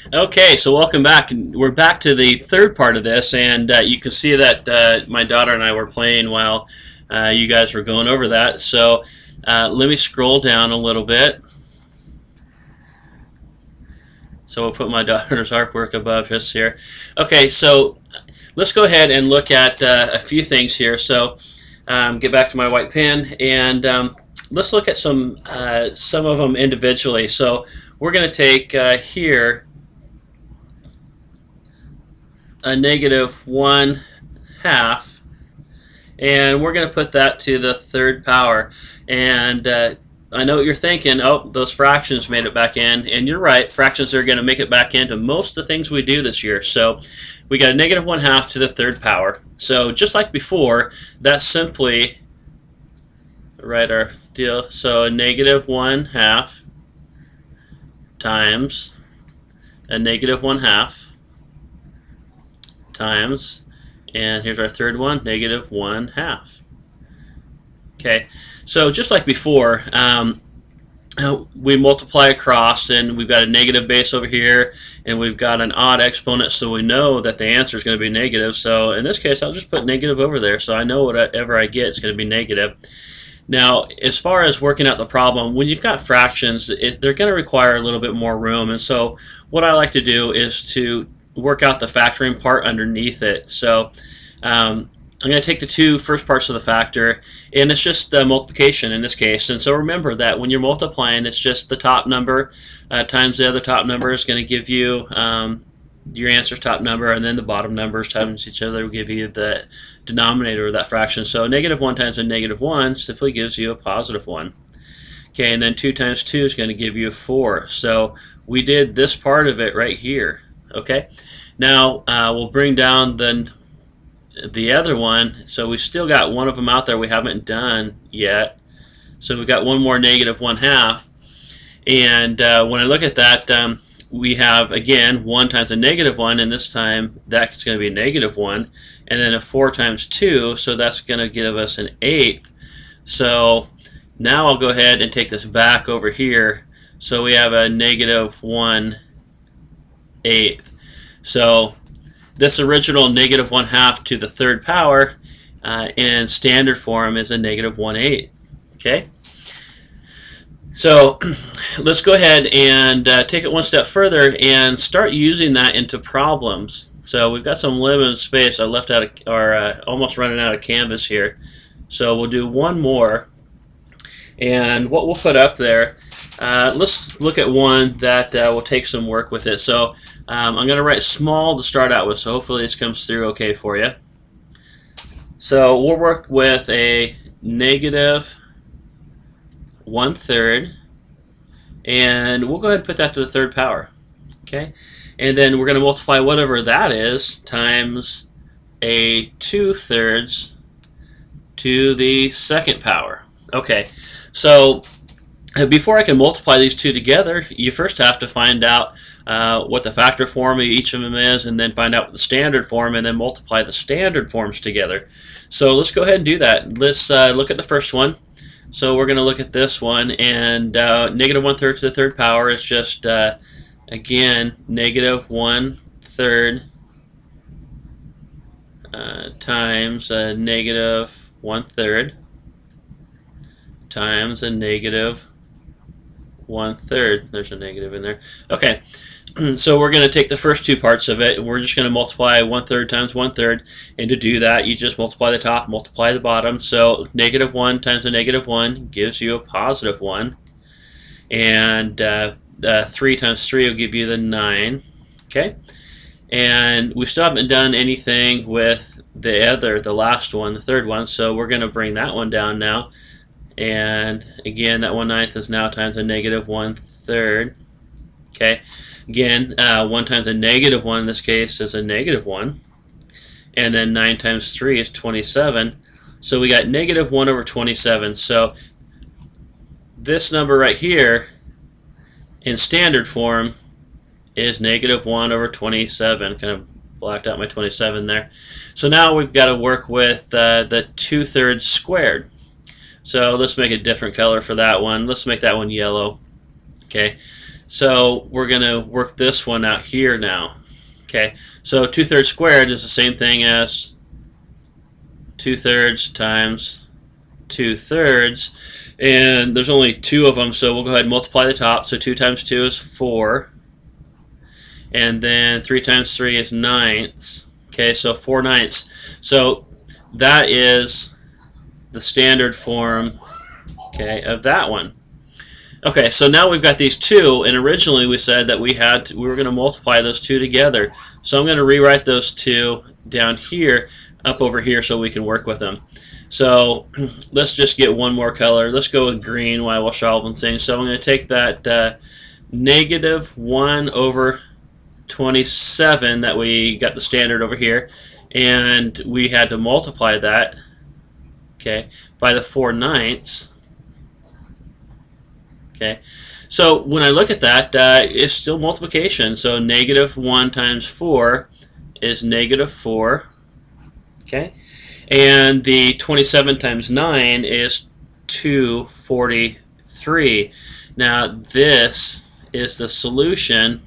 Okay, so welcome back. We're back to the third part of this, and you can see that my daughter and I were playing while you guys were going over that. So let me scroll down a little bit. So we'll put my daughter's artwork above us here. Okay, so let's go ahead and look at a few things here. So get back to my white pen, and let's look at some of them individually. So we're going to take here a -1/2, and we're going to put that to the third power. And I know what you're thinking, oh, those fractions made it back in, and you're right, fractions are going to make it back into most of the things we do this year. So we got a -1/2 to the third power. So just like before, that's simply right our deal. So a -1/2 times a -1/2 times, and here's our third one, -1/2. Okay, so just like before, we multiply across, and we've got a negative base over here, and we've got an odd exponent, so we know that the answer is going to be negative. So in this case, I'll just put negative over there, so I know whatever I get is going to be negative. Now, as far as working out the problem, when you've got fractions, they're going to require a little bit more room, and so what I like to do is to work out the factoring part underneath it. So I'm going to take the two first parts of the factor, and it's just multiplication in this case. And so remember that when you're multiplying, it's just the top number times the other top number is going to give you your answer's top number, and then the bottom numbers times each other will give you the denominator of that fraction. So -1 times a -1 simply gives you a +1. Okay, and then 2 times 2 is going to give you 4. So we did this part of it right here. Okay, now we'll bring down the other one. So we still got one of them out there we haven't done yet. So we've got one more -1/2, and when I look at that, we have again 1 times a -1, and this time that's going to be -1, and then a 4 times 2, so that's going to give us an 1/8. So now I'll go ahead and take this back over here. So we have a -1/8. So this original -1/2 to the third power in standard form is a -1/8. Okay, so let's go ahead and take it one step further and start using that into problems. So we've got some limited space. I left out almost running out of canvas here. So we'll do one more, and what we'll put up there, let's look at one that will take some work with it. So I'm going to write small to start out with, so hopefully this comes through okay for you. So we'll work with a -1/3, and we'll go ahead and put that to the third power. Okay, and then we're going to multiply whatever that is times a 2/3 to the second power. Okay, so before I can multiply these two together, you first have to find out what the factor form of each of them is, and then find out what the standard form, and then multiply the standard forms together. So let's go ahead and do that. Let's look at the first one. So we're going to look at this one, and -1/3 to the third power is just again -1/3 times a -1/3 times a -1/3. There's a negative in there. Okay, so we're going to take the first two parts of it, and we're just going to multiply 1/3 times 1/3. And to do that, you just multiply the top, multiply the bottom. So -1 times a -1 gives you a +1, and 3 times 3 will give you the 9. Okay, and we still haven't done anything with the last one, the third one. So we're going to bring that one down now. And again, that 1/9 is now times a -1/3. Okay, again, 1 times a -1 in this case is a -1, and then 9 times 3 is 27. So we got -1/27. So this number right here in standard form is -1/27. Kind of blacked out my 27 there. So now we've got to work with the 2/3 squared. So let's make a different color for that one. Let's make that one yellow. Okay, So we're going to work this one out here now. Okay, so 2/3 squared is the same thing as 2/3 times 2/3, and there's only two of them, so we'll go ahead and multiply the top. So 2 times 2 is 4, and then 3 times 3 is ninths. Okay, so 4/9. So that is the standard form, okay, of that one. Okay, so now we've got these two, and originally we said that we were going to multiply those two together. So I'm going to rewrite those two down here, up over here, so we can work with them. So let's just get one more color. Let's go with green while we're solving things. So I'm going to take that -1/27 that we got the standard over here, and we had to multiply that, okay, by the 4/9. Okay, so when I look at that, it's still multiplication. So -1 times 4 is -4. Okay, and the 27 times 9 is 243. Now this is the solution,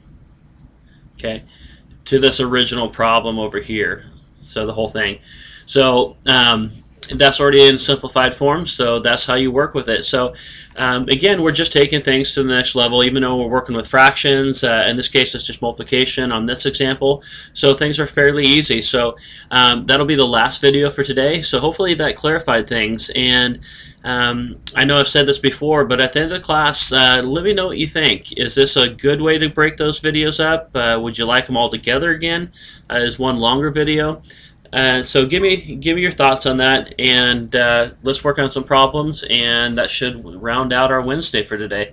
okay, to this original problem over here. So the whole thing. So that's already in simplified form, so that's how you work with it. So again, we're just taking things to the next level, even though we're working with fractions. In this case, it's just multiplication on this example. So things are fairly easy. So that'll be the last video for today. So hopefully that clarified things. And I know I've said this before, but at the end of the class, let me know what you think. Is this a good way to break those videos up? Would you like them all together again as one longer video? So give me your thoughts on that, and let's work on some problems, and that should round out our Wednesday for today.